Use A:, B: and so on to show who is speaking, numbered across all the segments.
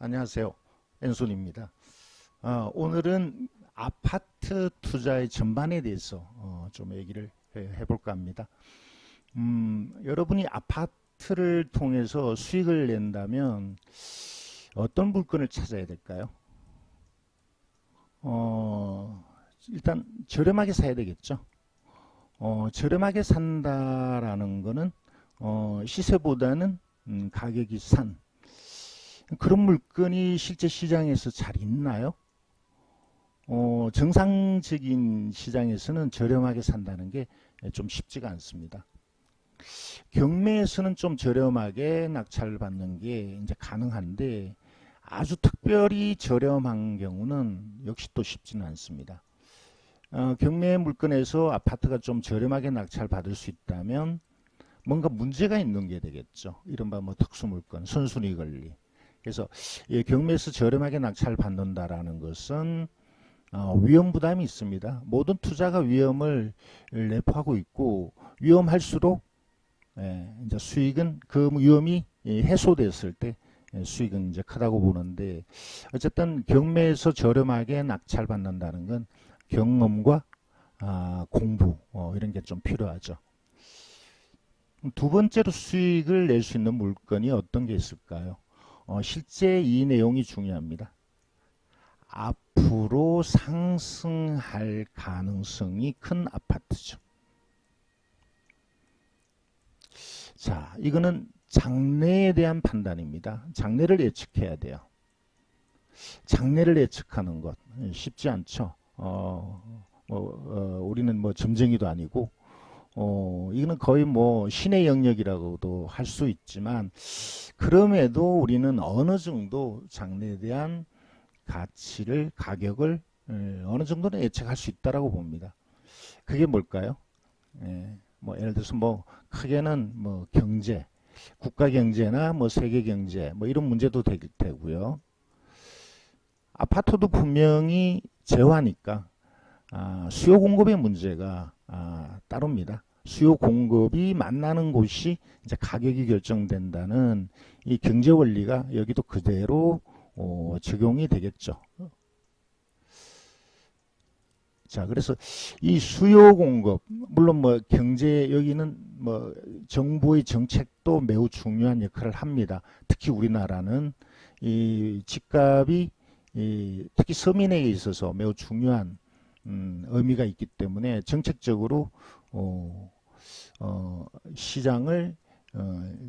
A: 안녕하세요. 엔손입니다. 오늘은 아파트 투자의 전반에 대해서 좀 얘기를 해볼까 합니다. 여러분이 아파트를 통해서 수익을 낸다면 어떤 물건을 찾아야 될까요? 일단 저렴하게 사야 되겠죠. 저렴하게 산다라는 거는 시세보다는 가격이 싼 그런 물건이 실제 시장에서 잘 있나요? 정상적인 시장에서는 저렴하게 산다는 게 좀 쉽지가 않습니다. 경매에서는 좀 저렴하게 낙찰받는 게 이제 가능한데 아주 특별히 저렴한 경우는 역시 또 쉽지는 않습니다. 경매 물건에서 아파트가 좀 저렴하게 낙찰받을 수 있다면 뭔가 문제가 있는 게 되겠죠. 이른바 뭐 특수물건, 선순위 권리. 그래서 경매에서 저렴하게 낙찰받는다라는 것은 위험 부담이 있습니다. 모든 투자가 위험을 내포하고 있고 위험할수록 이제 수익은 그 위험이 해소됐을 때 수익은 이제 크다고 보는데 어쨌든 경매에서 저렴하게 낙찰받는다는 건 경험과 공부 이런 게 좀 필요하죠. 두 번째로 수익을 낼 수 있는 물건이 어떤 게 있을까요? 실제 이 내용이 중요합니다. 앞으로 상승할 가능성이 큰 아파트죠. 자, 이거는 장래에 대한 판단입니다. 장래를 예측해야 돼요. 장래를 예측하는 것 쉽지 않죠. 우리는 뭐 점쟁이도 아니고 이거는 거의 뭐 신의 영역이라고도 할 수 있지만 그럼에도 우리는 어느 정도 장래에 대한 가치를 가격을 어느 정도는 예측할 수 있다라고 봅니다. 그게 뭘까요? 뭐 예를 들어서 뭐 크게는 뭐 경제, 국가 경제나 뭐 세계 경제 뭐 이런 문제도 되고요. 아파트도 분명히 재화니까 수요 공급의 문제가 따릅니다. 수요 공급이 만나는 곳이 이제 가격이 결정된다는 이 경제 원리가 여기도 그대로 적용이 되겠죠. 자, 그래서 이 수요 공급, 물론 뭐 경제, 여기는 뭐 정부의 정책도 매우 중요한 역할을 합니다. 특히 우리나라는 이 집값이 특히 서민에게 있어서 매우 중요한 의미가 있기 때문에 정책적으로 시장을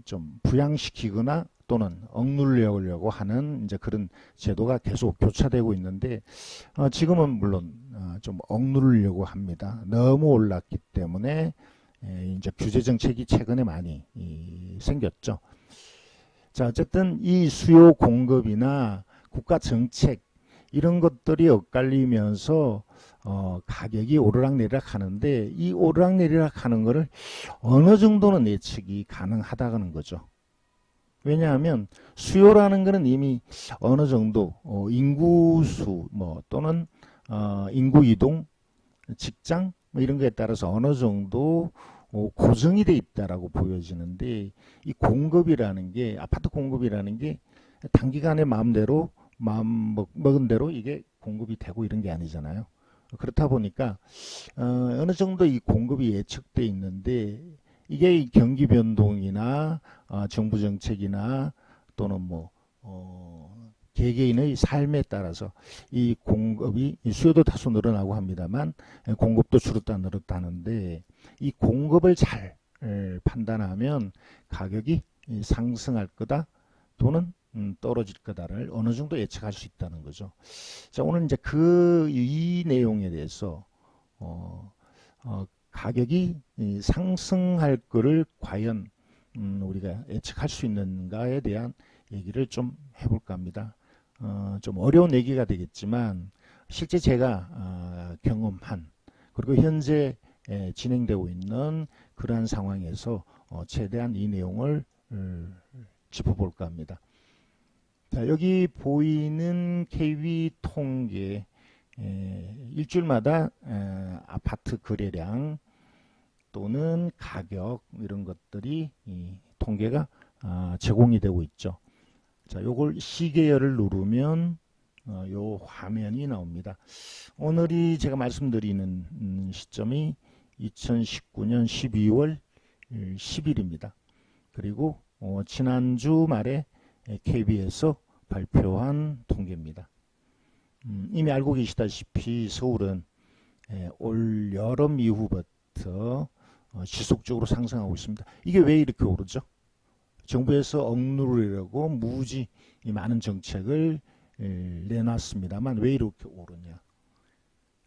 A: 좀 부양시키거나 또는 억누르려고 하는 이제 그런 제도가 계속 교차되고 있는데 지금은 물론 좀 억누르려고 합니다. 너무 올랐기 때문에 이제 규제 정책이 최근에 많이 생겼죠. 자, 어쨌든 이 수요 공급이나 국가 정책 이런 것들이 엇갈리면서 가격이 오르락내리락 하는데 이 오르락내리락 하는 거를 어느 정도는 예측이 가능하다는 거죠. 왜냐하면 수요라는 것은 이미 어느 정도 인구수 뭐 또는 인구 이동, 직장 뭐 이런 거에 따라서 어느 정도 고정이 돼 있다라고 보여지는데 이 공급이라는 게 아파트 공급이라는 게 단기간에 마음대로 마음 먹은 대로 이게 공급이 되고 이런 게 아니잖아요. 그렇다 보니까 어느 정도 이 공급이 예측돼 있는데 이게 이 경기 변동이나 정부 정책이나 또는 뭐 개개인의 삶에 따라서 이 공급이 이 수요도 다소 늘어나고 합니다만 공급도 줄었다 늘었다 하는데 이 공급을 잘 판단하면 가격이 상승할 거다 또는 떨어질 거다를 어느 정도 예측할 수 있다는 거죠. 자, 오늘 이제 이 내용에 대해서 가격이 상승할 거를 과연 우리가 예측할 수 있는가에 대한 얘기를 좀 해볼까 합니다. 좀 어려운 얘기가 되겠지만 실제 제가 경험한 그리고 현재 진행되고 있는 그러한 상황에서 최대한 이 내용을 짚어볼까 합니다. 자, 여기 보이는 KV 통계 일주일마다 아파트 거래량 또는 가격 이런 것들이 통계가 제공이 되고 있죠. 자, 요걸 시계열을 누르면 요 화면이 나옵니다. 오늘이 제가 말씀드리는 시점이 2019년 12월 10일입니다. 그리고 지난주 말에 KB에서 발표한 통계입니다. 이미 알고 계시다시피 서울은 올 여름 이후부터 지속적으로 상승하고 있습니다. 이게 왜 이렇게 오르죠? 정부에서 억누르려고 무지 많은 정책을 내놨습니다만 왜 이렇게 오르냐?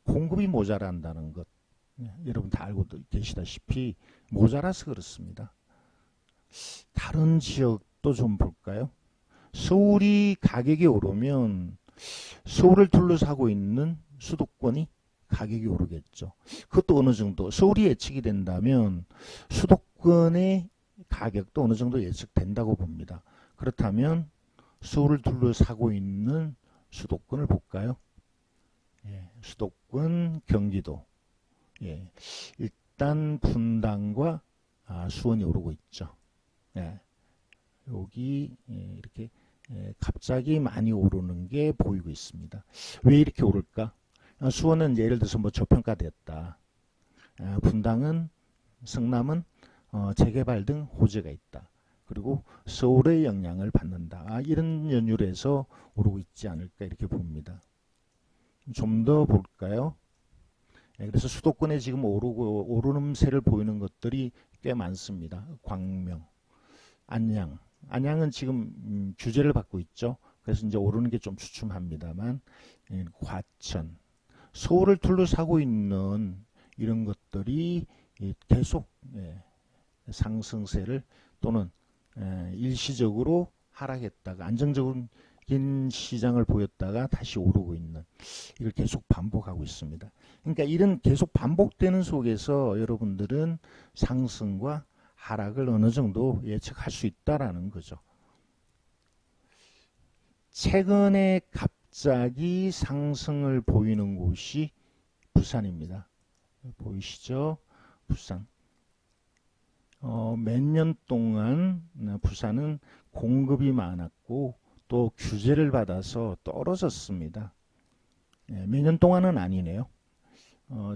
A: 공급이 모자란다는 것. 여러분 다 알고 계시다시피 모자라서 그렇습니다. 다른 지역도 좀 볼까요? 서울이 가격이 오르면 서울을 둘러싸고 있는 수도권이 가격이 오르겠죠. 그것도 어느 정도 서울이 예측이 된다면 수도권의 가격도 어느 정도 예측된다고 봅니다. 그렇다면 서울을 둘러싸고 있는 수도권을 볼까요? 수도권 경기도. 일단 분당과 수원이 오르고 있죠. 여기 이렇게 갑자기 많이 오르는 게 보이고 있습니다. 왜 이렇게 오를까? 수원은 예를 들어서 뭐 저평가됐다. 분당은 성남은 재개발 등 호재가 있다. 그리고 서울의 영향을 받는다. 이런 연유에서 오르고 있지 않을까 이렇게 봅니다. 좀 더 볼까요? 그래서 수도권에 지금 오르는세를 보이는 것들이 꽤 많습니다. 광명, 안양. 안양은 지금 규제를 받고 있죠. 그래서 이제 오르는 게 좀 주춤합니다만, 과천, 서울을 둘러싸고 있는 이런 것들이 계속 상승세를 또는 일시적으로 하락했다가 안정적인 시장을 보였다가 다시 오르고 있는 이걸 계속 반복하고 있습니다. 그러니까 이런 계속 반복되는 속에서 여러분들은 상승과 하락을 어느 정도 예측할 수 있다라는 거죠. 최근에 갑자기 상승을 보이는 곳이 부산입니다. 보이시죠? 부산. 몇 년 동안 부산은 공급이 많았고 또 규제를 받아서 떨어졌습니다. 몇 년 동안은 아니네요.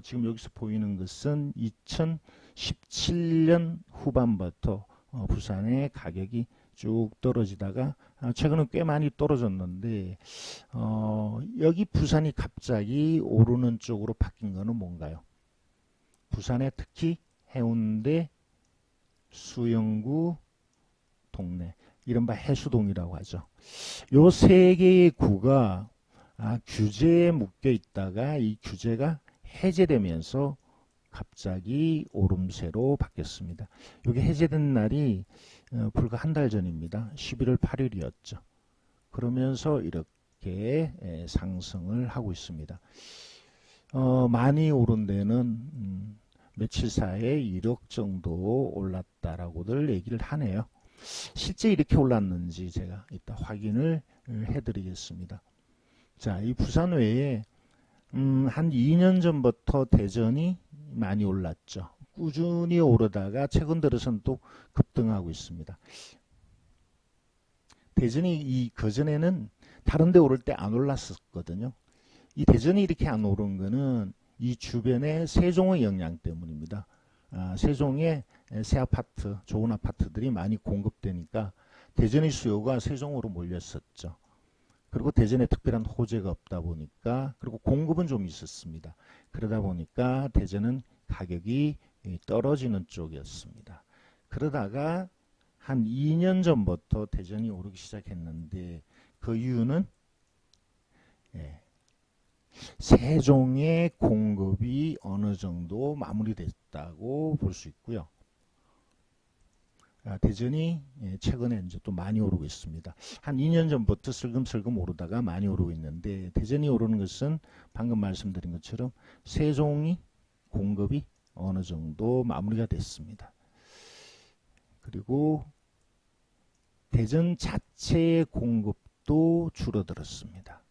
A: 지금 여기서 보이는 것은 2017년 후반부터 부산의 가격이 쭉 떨어지다가 최근은 꽤 많이 떨어졌는데 여기 부산이 갑자기 오르는 쪽으로 바뀐 것은 뭔가요? 부산에 특히 해운대, 수영구, 동래, 이른바 해수동이라고 하죠. 요 세 개의 구가 규제에 묶여 있다가 이 규제가 해제되면서 갑자기 오름세로 바뀌었습니다. 이게 해제된 날이 불과 한 달 전입니다. 11월 8일이었죠. 그러면서 이렇게 상승을 하고 있습니다. 많이 오른 데는 며칠 사이에 1억 정도 올랐다라고들 얘기를 하네요. 실제 이렇게 올랐는지 제가 이따 확인을 해드리겠습니다. 자, 이 부산 외에 한 2년 전부터 대전이 많이 올랐죠. 꾸준히 오르다가 최근 들어서는 또 급등하고 있습니다. 대전이 그전에는 다른 데 오를 때 안 올랐었거든요. 이 대전이 이렇게 안 오른 거는 이 주변의 세종의 영향 때문입니다. 세종에 새 아파트, 좋은 아파트들이 많이 공급되니까 대전의 수요가 세종으로 몰렸었죠. 그리고 대전에 특별한 호재가 없다 보니까, 그리고 공급은 좀 있었습니다. 그러다 보니까 대전은 가격이 떨어지는 쪽이었습니다. 그러다가 한 2년 전부터 대전이 오르기 시작했는데 그 이유는 세종의 공급이 어느 정도 마무리됐다고 볼 수 있고요. 대전이 최근에 이제 또 많이 오르고 있습니다. 한 2년 전부터 슬금슬금 오르다가 많이 오르고 있는데, 대전이 오르는 것은 방금 말씀드린 것처럼 세종이 공급이 어느 정도 마무리가 됐습니다. 그리고 대전 자체의 공급도 줄어들었습니다.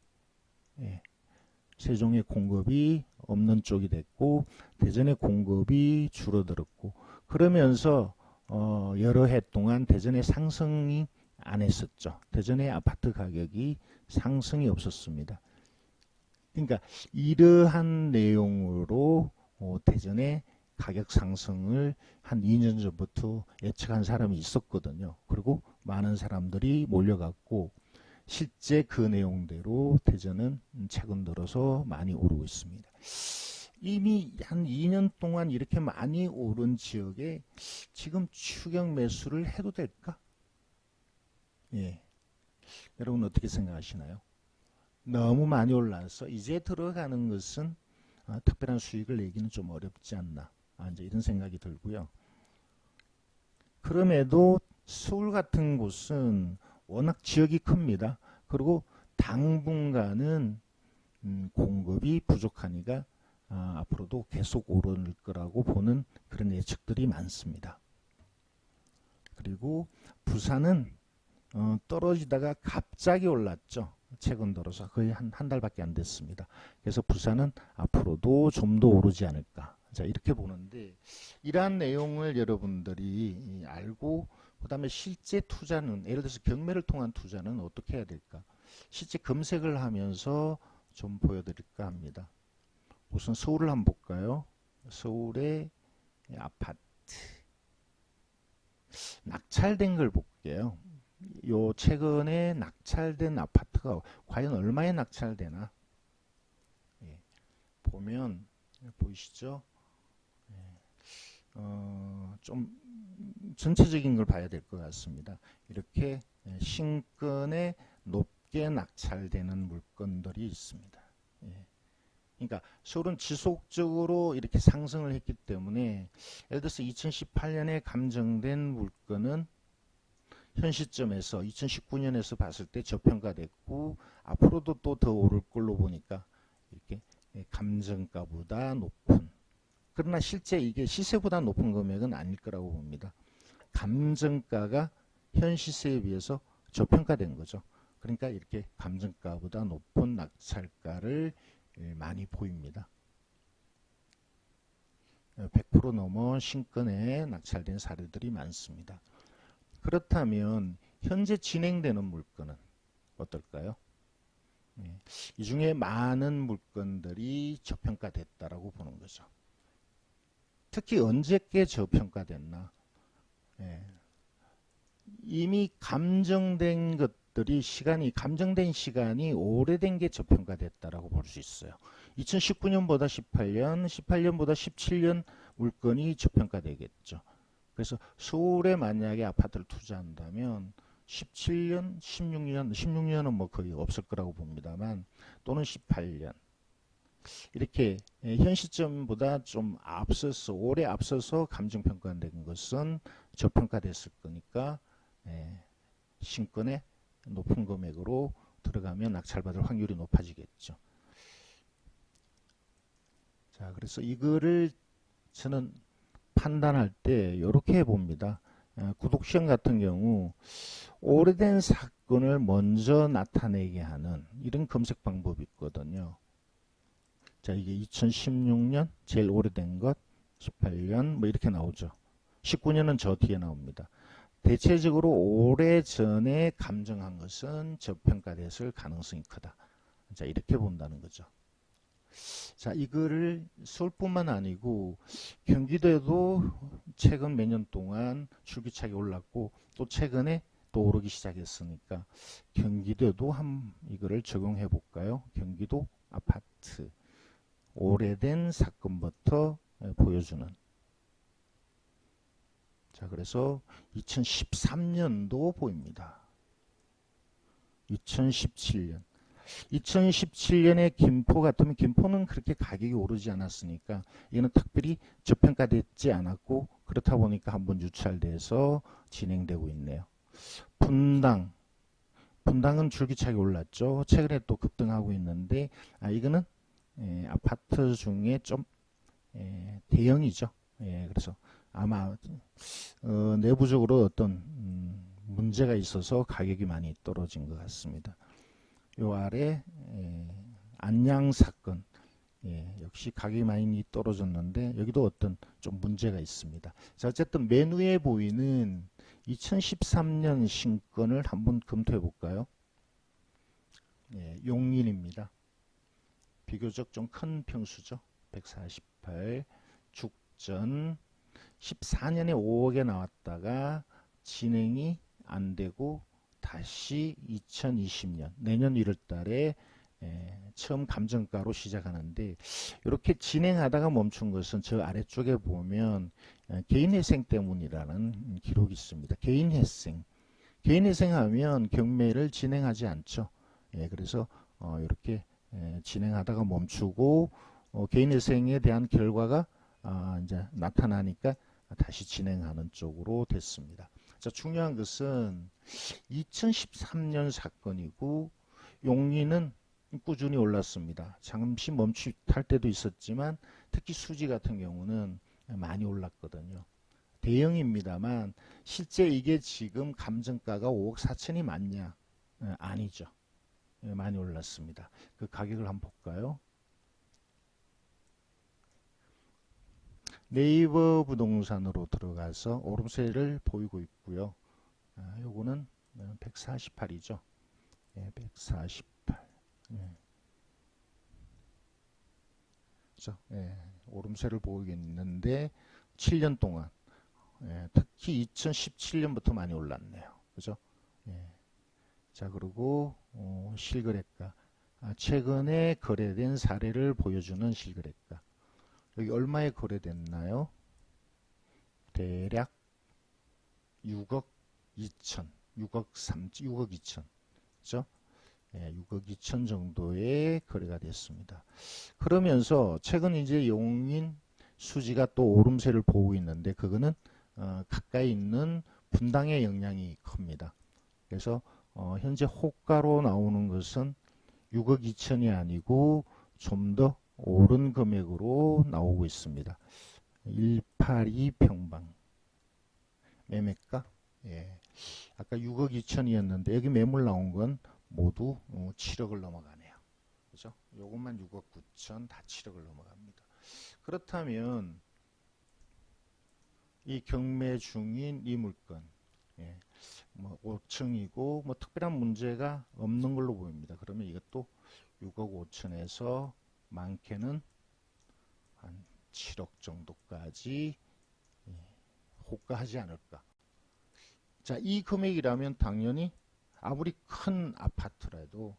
A: 세종의 공급이 없는 쪽이 됐고 대전의 공급이 줄어들었고, 그러면서 여러 해 동안 대전의 상승이 안 했었죠. 대전의 아파트 가격이 상승이 없었습니다. 그러니까 이러한 내용으로 대전의 가격 상승을 한 2년 전부터 예측한 사람이 있었거든요. 그리고 많은 사람들이 몰려갔고 실제 그 내용대로 대전은 최근 들어서 많이 오르고 있습니다. 이미 한 2년 동안 이렇게 많이 오른 지역에 지금 추격 매수를 해도 될까? 예. 여러분 어떻게 생각하시나요? 너무 많이 올라서 이제 들어가는 것은 특별한 수익을 내기는 좀 어렵지 않나. 이제 이런 생각이 들고요. 그럼에도 서울 같은 곳은 워낙 지역이 큽니다. 그리고 당분간은 공급이 부족하니까 앞으로도 계속 오를 거라고 보는 그런 예측들이 많습니다. 그리고 부산은 떨어지다가 갑자기 올랐죠. 최근 들어서 거의 한 달밖에 안 됐습니다. 그래서 부산은 앞으로도 좀 더 오르지 않을까. 자, 이렇게 보는데 이러한 내용을 여러분들이 알고 그다음에 실제 투자는 예를 들어서 경매를 통한 투자는 어떻게 해야 될까? 실제 검색을 하면서 좀 보여드릴까 합니다. 우선 서울을 한번 볼까요? 서울의 아파트 낙찰된 걸 볼게요. 요 최근에 낙찰된 아파트가 과연 얼마에 낙찰되나? 예, 보면 보이시죠? 좀 전체적인 걸 봐야 될 것 같습니다. 이렇게 신권에 높게 낙찰되는 물건들이 있습니다. 예. 그러니까 서울은 지속적으로 이렇게 상승을 했기 때문에 예를 들어서 2018년에 감정된 물건은 현 시점에서 2019년에서 봤을 때 저평가됐고 앞으로도 또 더 오를 걸로 보니까 이렇게 감정가보다 높은, 그러나 실제 이게 시세보다 높은 금액은 아닐 거라고 봅니다. 감정가가 현 시세에 비해서 저평가된 거죠. 그러니까 이렇게 감정가보다 높은 낙찰가를 많이 보입니다. 100% 넘어 신권에 낙찰된 사례들이 많습니다. 그렇다면 현재 진행되는 물건은 어떨까요? 이 중에 많은 물건들이 저평가됐다라고 보는 거죠. 특히 언제께 저평가됐나? 이미 감정된 것들이 감정된 시간이 오래된 게 저평가됐다라고 볼 수 있어요. 2019년보다 18년보다 17년 물건이 저평가되겠죠. 그래서 서울에 만약에 아파트를 투자한다면 17년, 16년은 뭐 거의 없을 거라고 봅니다만 또는 18년 이렇게 현 시점보다 좀 앞서서 오래 앞서서 감정평가된 것은 저평가됐을 거니까 신권의 높은 금액으로 들어가면 낙찰받을 확률이 높아지겠죠. 자, 그래서 이거를 저는 판단할 때 이렇게 봅니다. 구독시험 같은 경우 오래된 사건을 먼저 나타내게 하는 이런 검색 방법이 있거든요. 자, 이게 2016년 제일 오래된 것, 18년 뭐 이렇게 나오죠. 19년은 저 뒤에 나옵니다. 대체적으로 오래전에 감정한 것은 저평가됐을 가능성이 크다. 자, 이렇게 본다는 거죠. 자, 이거를 서울뿐만 아니고 경기도에도 최근 몇 년 동안 줄기차게 올랐고 또 최근에 또 오르기 시작했으니까 경기도에도 이거를 적용해 볼까요? 경기도 아파트 오래된 사건부터 보여주는. 자, 그래서 2013년도 보입니다. 2017년. 2017년에 김포 같으면 김포는 그렇게 가격이 오르지 않았으니까 이거는 특별히 저평가됐지 않았고 그렇다 보니까 한번 유찰돼서 진행되고 있네요. 분당은 줄기차게 올랐죠. 최근에 또 급등하고 있는데 이거는 아파트 중에 좀 대형이죠. 그래서 아마 내부적으로 어떤 문제가 있어서 가격이 많이 떨어진 것 같습니다. 요 아래 안양 사건 역시 가격이 많이 떨어졌는데 여기도 어떤 좀 문제가 있습니다. 자, 어쨌든 맨 위에 보이는 2013년 신건을 한번 검토해 볼까요? 용인입니다. 비교적 좀 큰 평수죠. 148 죽전 14년에 5억에 나왔다가 진행이 안 되고 다시 2020년 내년 1월 달에 처음 감정가로 시작하는데 이렇게 진행하다가 멈춘 것은 저 아래쪽에 보면 개인회생 때문이라는 기록이 있습니다. 개인회생 하면 경매를 진행하지 않죠. 그래서 이렇게 진행하다가 멈추고 개인회생에 대한 결과가 이제 나타나니까 다시 진행하는 쪽으로 됐습니다. 자, 중요한 것은 2013년 사건이고 용인은 꾸준히 올랐습니다. 잠시 멈칫할 때도 있었지만 특히 수지 같은 경우는 많이 올랐거든요. 대형입니다만 실제 이게 지금 감정가가 5억 4천이 맞냐? 아니죠. 많이 올랐습니다. 그 가격을 한번 볼까요? 네이버 부동산으로 들어가서 오름세를 보이고 있고요. 요거는 148이죠. 148. 그렇죠? 오름세를 보이고 있는데 7년 동안 특히 2017년부터 많이 올랐네요. 그죠? 자, 그리고 실거래가 최근에 거래된 사례를 보여주는 실거래가 여기 얼마에 거래됐나요? 대략 6억 2천, 6억 3, 6억 2천, 그죠? 6억 2천 정도의 거래가 됐습니다. 그러면서 최근 이제 용인 수지가 또 오름세를 보고 있는데 그거는 가까이 있는 분당의 영향이 큽니다. 그래서 현재 호가로 나오는 것은 6억 2천이 아니고 좀 더 오른 금액으로 나오고 있습니다. 182 평방 매매가 아까 6억 2천이었는데 여기 매물 나온 건 모두 7억을 넘어가네요. 그죠? 요것만 6억 9천 다 7억을 넘어갑니다. 그렇다면 이 경매 중인 이 물건 뭐 5층이고 뭐 특별한 문제가 없는 걸로 보입니다. 그러면 이것도 6억 5천에서 많게는 한 7억 정도까지 호가하지 않을까. 자, 이 금액이라면 당연히 아무리 큰 아파트라도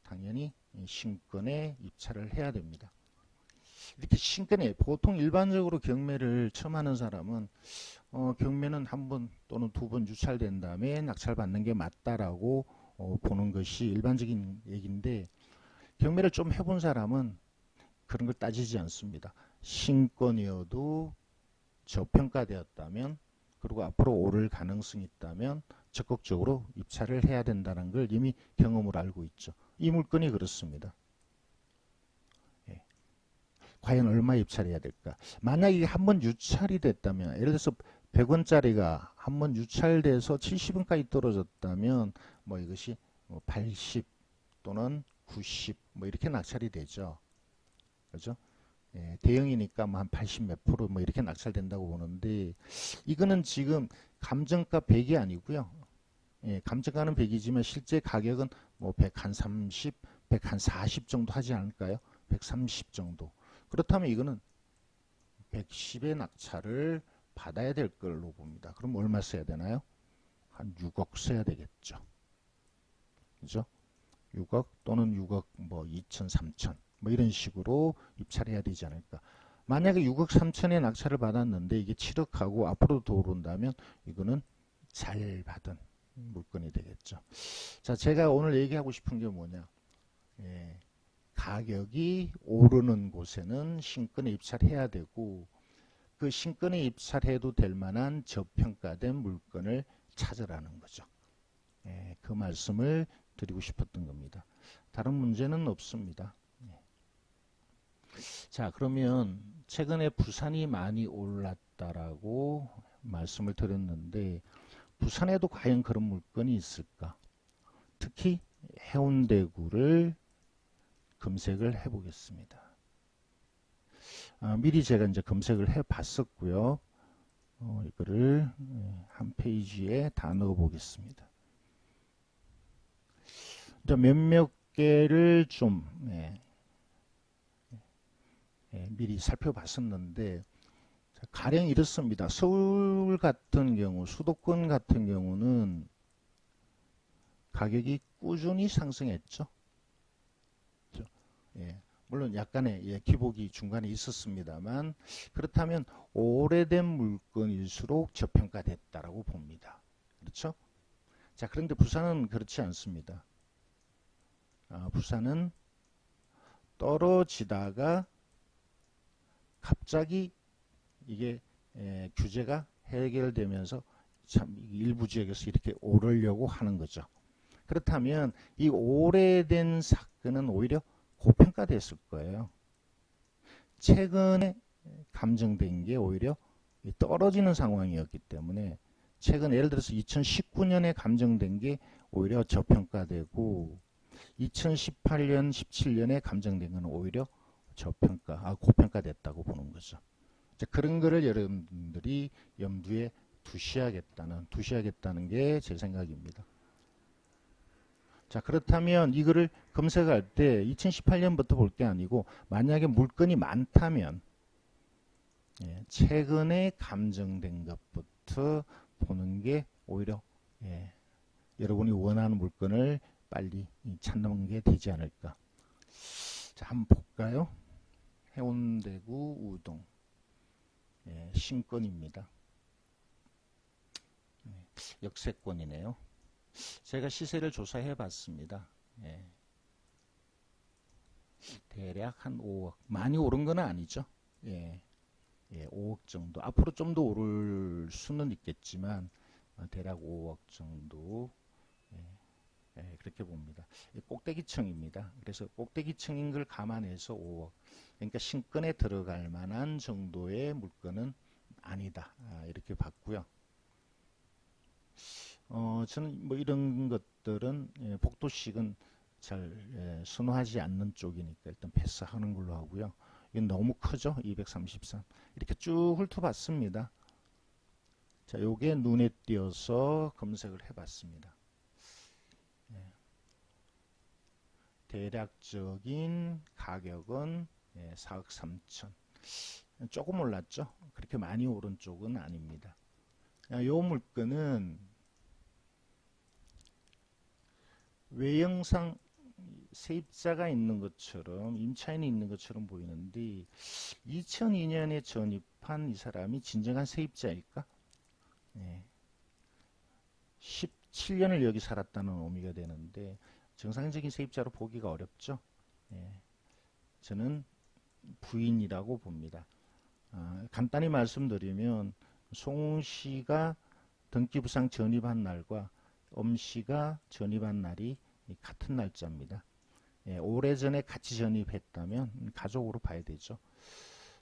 A: 당연히 신건에 입찰을 해야 됩니다. 이렇게 신건에 보통 일반적으로 경매를 처음 하는 사람은 경매는 한 번 또는 두 번 유찰된 다음에 낙찰받는 게 맞다라고 보는 것이 일반적인 얘기인데 경매를 좀 해본 사람은 그런 걸 따지지 않습니다. 신건이어도 저평가되었다면 그리고 앞으로 오를 가능성이 있다면 적극적으로 입찰을 해야 된다는 걸 이미 경험을 알고 있죠. 이 물건이 그렇습니다. 과연 얼마 입찰해야 될까? 만약에 이게 한번 유찰이 됐다면 예를 들어서 100원짜리가 한번 유찰돼서 70원까지 떨어졌다면 뭐 이것이 80 또는 90 뭐 이렇게 낙찰이 되죠. 그죠? 대형이니까 뭐 한 80 몇 프로 뭐 이렇게 낙찰된다고 보는데 이거는 지금 감정가 100이 아니고요. 감정가는 100이지만 실제 가격은 뭐 130, 140 정도 하지 않을까요? 130 정도. 그렇다면 이거는 110의 낙찰을 받아야 될 걸로 봅니다. 그럼 얼마 써야 되나요? 한 6억 써야 되겠죠. 그죠? 6억 또는 6억 뭐 2천, 3천 뭐 이런 식으로 입찰해야 되지 않을까. 만약에 6억 3천에 낙찰을 받았는데 이게 7억하고 앞으로 더 오른다면 이거는 잘 받은 물건이 되겠죠. 자, 제가 오늘 얘기하고 싶은 게 뭐냐. 가격이 오르는 곳에는 신건에 입찰해야 되고 그 신건에 입찰해도 될 만한 저평가된 물건을 찾으라는 거죠. 그 말씀을 드리고 싶었던 겁니다. 다른 문제는 없습니다. 자, 그러면 최근에 부산이 많이 올랐다라고 말씀을 드렸는데 부산에도 과연 그런 물건이 있을까? 특히 해운대구를 검색을 해 보겠습니다. 미리 제가 이제 검색을 해 봤었고요. 이거를 한 페이지에 다 넣어 보겠습니다. 몇몇 개를 좀 미리 살펴봤었는데, 가령 이렇습니다. 서울 같은 경우, 수도권 같은 경우는 가격이 꾸준히 상승했죠. 그렇죠? 물론 약간의 기복이 중간에 있었습니다만, 그렇다면 오래된 물건일수록 저평가됐다라고 봅니다. 그렇죠? 자, 그런데 부산은 그렇지 않습니다. 부산은 떨어지다가 갑자기 이게 규제가 해결되면서 참 일부 지역에서 이렇게 오르려고 하는 거죠. 그렇다면 이 오래된 사건은 오히려 고평가됐을 거예요. 최근에 감정된 게 오히려 떨어지는 상황이었기 때문에, 최근 예를 들어서 2019년에 감정된 게 오히려 저평가되고, 2018년, 17년에 감정된 것은 오히려 고평가됐다고 보는 거죠. 그런 거를 여러분들이 염두에 두셔야겠다는 게 제 생각입니다. 자, 그렇다면 이거를 검색할 때 2018년부터 볼 게 아니고, 만약에 물건이 많다면 최근에 감정된 것부터 보는 게 오히려 여러분이 원하는 물건을 빨리 찾는 게 되지 않을까. 자, 한번 볼까요? 해운대구 우동 신권입니다. 역세권이네요. 제가 시세를 조사해 봤습니다. 대략 한 5억. 많이 오른 건 아니죠. 5억 정도. 앞으로 좀 더 오를 수는 있겠지만, 대략 5억 정도. 그렇게 봅니다. 꼭대기층입니다. 그래서 꼭대기층인 걸 감안해서 5억. 그러니까 신권에 들어갈 만한 정도의 물건은 아니다. 이렇게 봤고요. 저는 뭐 이런 것들은 복도식은 잘 선호하지 않는 쪽이니까 일단 패스하는 걸로 하고요. 이건 너무 크죠? 233. 이렇게 쭉 훑어봤습니다. 자, 요게 눈에 띄어서 검색을 해봤습니다. 대략적인 가격은 4억 3천. 조금 올랐죠? 그렇게 많이 오른 쪽은 아닙니다. 요 물건은 외형상 세입자가 있는 것처럼, 임차인이 있는 것처럼 보이는데, 2002년에 전입한 이 사람이 진정한 세입자일까? 17년을 여기 살았다는 의미가 되는데, 정상적인 세입자로 보기가 어렵죠. 저는 부인이라고 봅니다. 간단히 말씀드리면, 송 씨가 등기부상 전입한 날과 엄 씨가 전입한 날이 같은 날짜입니다. 오래전에 같이 전입했다면 가족으로 봐야 되죠.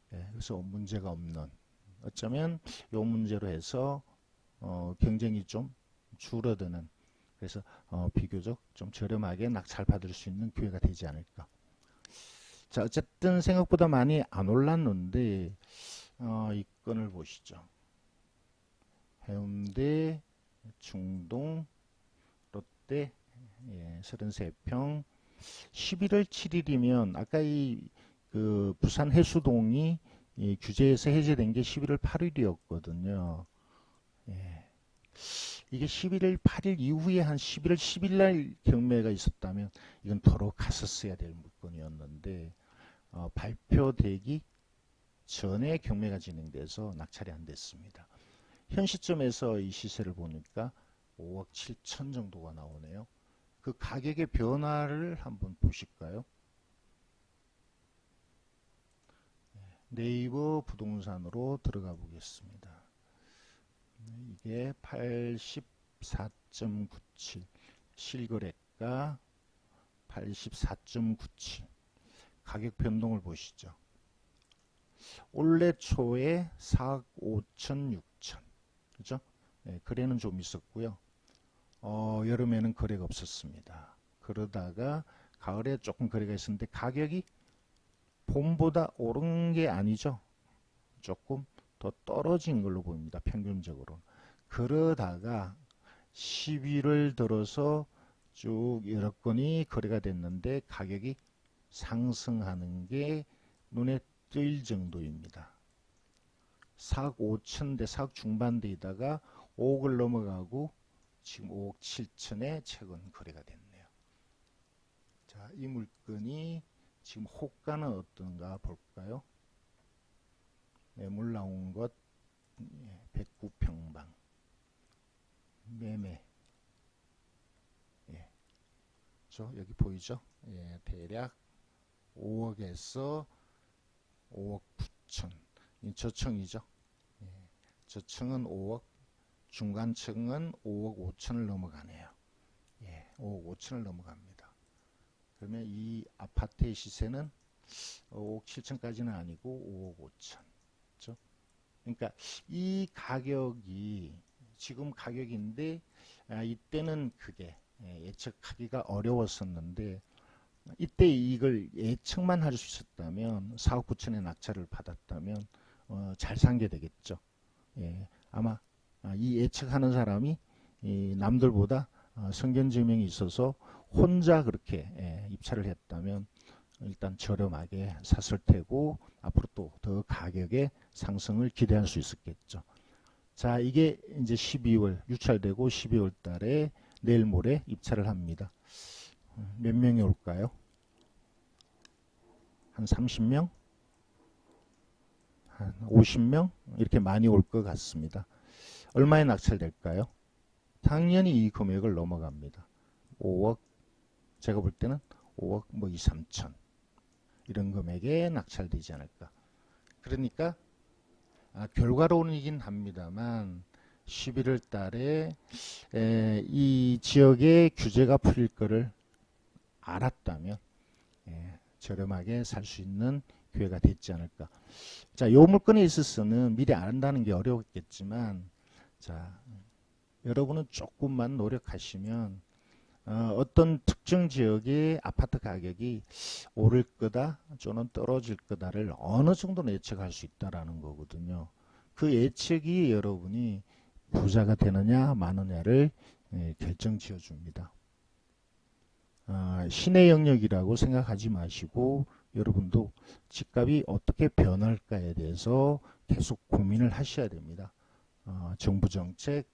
A: 그래서 문제가 없는, 어쩌면 이 문제로 해서 경쟁이 좀 줄어드는, 그래서 비교적 좀 저렴하게 낙찰받을 수 있는 기회가 되지 않을까. 자, 어쨌든 생각보다 많이 안 올랐는데, 이 건을 보시죠. 해운대, 중동, 롯데 33평. 11월 7일이면 아까 그 부산 해수동이 규제에서 해제된 게 11월 8일이었거든요. 이게 11월 8일 이후에 한 11월 10일 날 경매가 있었다면 이건 더러 갔었어야 될 물건이었는데, 발표되기 전에 경매가 진행돼서 낙찰이 안 됐습니다. 현 시점에서 이 시세를 보니까 5억 7천 정도가 나오네요. 그 가격의 변화를 한번 보실까요? 네이버 부동산으로 들어가 보겠습니다. 이게 84.97, 실거래가 84.97. 가격 변동을 보시죠. 올해 초에 4억 5천 6천, 그죠? 거래는 좀 있었고요. 여름에는 거래가 없었습니다. 그러다가 가을에 조금 거래가 있었는데, 가격이 봄보다 오른 게 아니죠. 조금 더 떨어진 걸로 보입니다. 평균적으로. 그러다가 11월 들어서 쭉 여러 건이 거래가 됐는데 가격이 상승하는 게 눈에 띌 정도입니다. 4억 5천대, 4억 중반대에다가 5억을 넘어가고 지금 5억 7천에 최근 거래가 됐네요. 자, 이 물건이 지금 호가는 어떤가 볼까요? 매물 나온 것 109평방 매매, 예, 여기 보이죠? 예, 대략 5억에서 5억 9천, 저층이죠. 예, 저층은 5억, 중간층은 5억 5천을 넘어가네요. 예, 5억 5천을 넘어갑니다. 그러면 이 아파트의 시세는 5억 7천까지는 아니고 5억 5천. 그렇죠? 그러니까 이 가격이 지금 가격인데 이때는 그게 예측하기가 어려웠었는데 이때 이걸 예측만 할 수 있었다면 4억 9천의 낙찰을 받았다면 잘 산 게 되겠죠. 예, 아마 이 예측하는 사람이 남들보다 성견 증명이 있어서 혼자 그렇게 입찰을 했다면 일단 저렴하게 샀을 테고 앞으로 또 더 가격의 상승을 기대할 수 있었겠죠. 자, 이게 이제 12월 유찰되고 12월 달에 내일 모레 입찰을 합니다. 몇 명이 올까요? 한 30명? 한 50명? 이렇게 많이 올 것 같습니다. 얼마에 낙찰될까요? 당연히 이 금액을 넘어갑니다. 5억, 제가 볼 때는 5억 뭐 2, 3천 이런 금액에 낙찰되지 않을까. 그러니까 결과론이긴 합니다만 11월 달에 이 지역의 규제가 풀릴 거를 알았다면 저렴하게 살 수 있는 기회가 됐지 않을까. 자, 요 물건에 있어서는 미리 안다는 게 어려웠겠지만 자, 여러분은 조금만 노력하시면 어떤 특정 지역의 아파트 가격이 오를 거다 또는 떨어질 거다를 어느 정도는 예측할 수 있다라는 거거든요. 그 예측이 여러분이 부자가 되느냐 마느냐를 결정 지어 줍니다. 신의 영역이라고 생각하지 마시고 여러분도 집값이 어떻게 변할까에 대해서 계속 고민을 하셔야 됩니다. 정부 정책,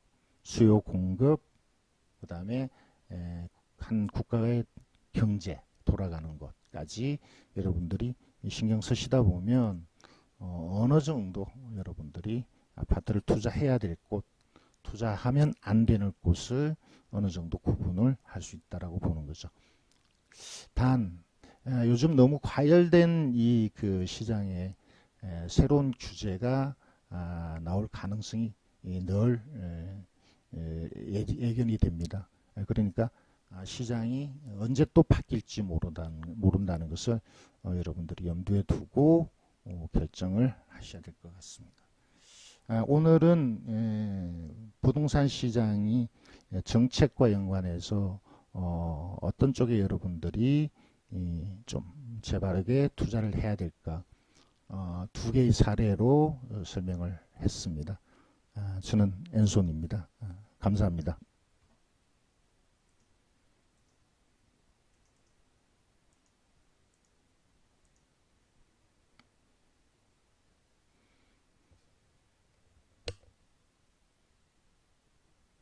A: 수요 공급, 그 다음에 한 국가의 경제 돌아가는 것까지 여러분들이 신경 쓰시다 보면 어느 정도 여러분들이 아파트를 투자해야 될 곳, 투자하면 안 되는 곳을 어느 정도 구분을 할 수 있다라고 보는 거죠. 단 요즘 너무 과열된 이 그 시장에 새로운 규제가 나올 가능성이 늘 예견이 됩니다. 그러니까 시장이 언제 또 바뀔지 모른다는 것을 여러분들이 염두에 두고 결정을 하셔야 될 것 같습니다. 오늘은 부동산 시장이 정책과 연관해서 어떤 쪽에 여러분들이 좀 재바르게 투자를 해야 될까 두 개의 사례로 설명을 했습니다. 저는 엔손입니다. 감사합니다.